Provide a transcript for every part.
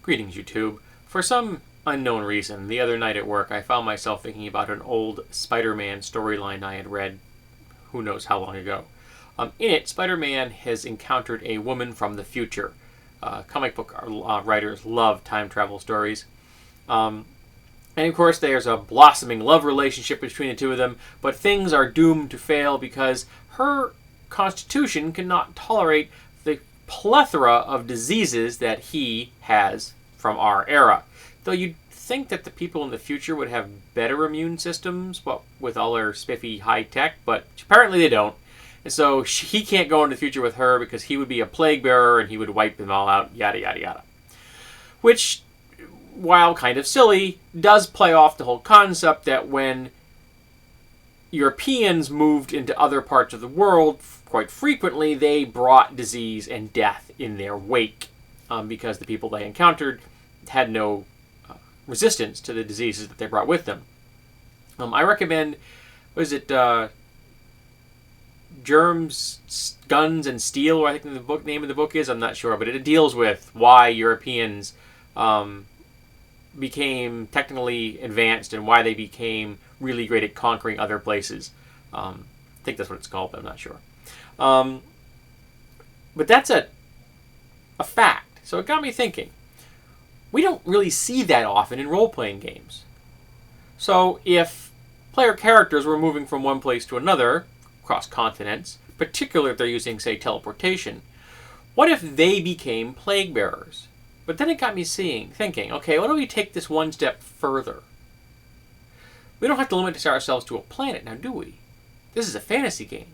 Greetings, YouTube. For some unknown reason, the other night at work, I found myself thinking about an old Spider-Man storyline I had read who knows how long ago. In it, Spider-Man has encountered a woman from the future. Comic book writers love time travel stories. And of course, there's a blossoming love relationship between the two of them, but things are doomed to fail because her constitution cannot tolerate the plethora of diseases that he has from our era. Though you'd think that the people in the future would have better immune systems, but with all their spiffy high tech, but apparently they don't. And so he can't go into the future with her because he would be a plague bearer and he would wipe them all out, yada, yada, yada. Which, while kind of silly, does play off the whole concept that when Europeans moved into other parts of the world, quite frequently they brought disease and death in their wake because the people they encountered had no resistance to the diseases that they brought with them. I recommend, Germs, Guns, and Steel, or I think the name of the book is, I'm not sure, but it deals with why Europeans became technically advanced and why they became really great at conquering other places. I think that's what it's called, but I'm not sure. But that's a fact. So it got me thinking. We don't really see that often in role-playing games. So if player characters were moving from one place to another, across continents, particularly if they're using, say, teleportation, what if they became plague bearers? But then it got me thinking, okay, what if we take this one step further? We don't have to limit ourselves to a planet now, do we? This is a fantasy game.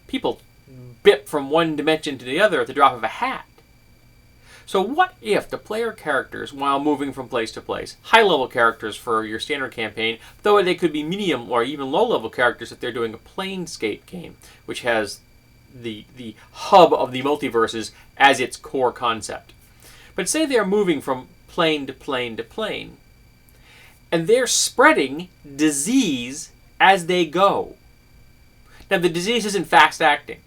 People bip from one dimension to the other at the drop of a hat. So what if the player characters, while moving from place to place, high-level characters for your standard campaign, though they could be medium or even low-level characters if they're doing a Planescape game, which has the hub of the multiverses as its core concept. But say they're moving from plane to plane to plane, and they're spreading disease as they go. Now, the disease isn't fast-acting.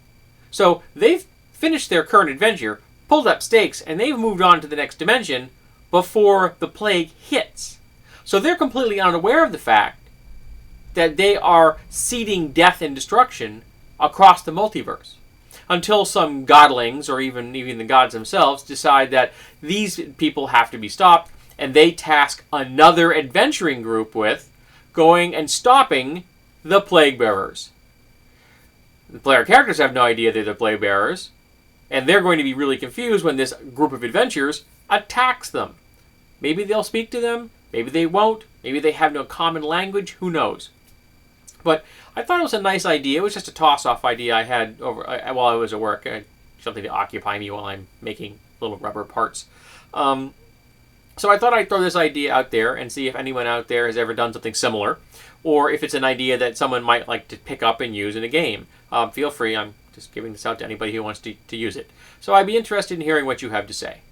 So they've finished their current adventure, pulled up stakes, and they've moved on to the next dimension before the plague hits. So they're completely unaware of the fact that they are seeding death and destruction across the multiverse. Until some godlings, or even the gods themselves, decide that these people have to be stopped, and they task another adventuring group with going and stopping the plague bearers. The player characters have no idea they're the plague bearers, and they're going to be really confused when this group of adventurers attacks them. Maybe they'll speak to them, maybe they won't, maybe they have no common language, who knows. But I thought it was a nice idea. It was just a toss-off idea I had while I was at work. Something to occupy me while I'm making little rubber parts. So I thought I'd throw this idea out there and see if anyone out there has ever done something similar, or if it's an idea that someone might like to pick up and use in a game. Feel free. I'm just giving this out to anybody who wants to use it. So I'd be interested in hearing what you have to say.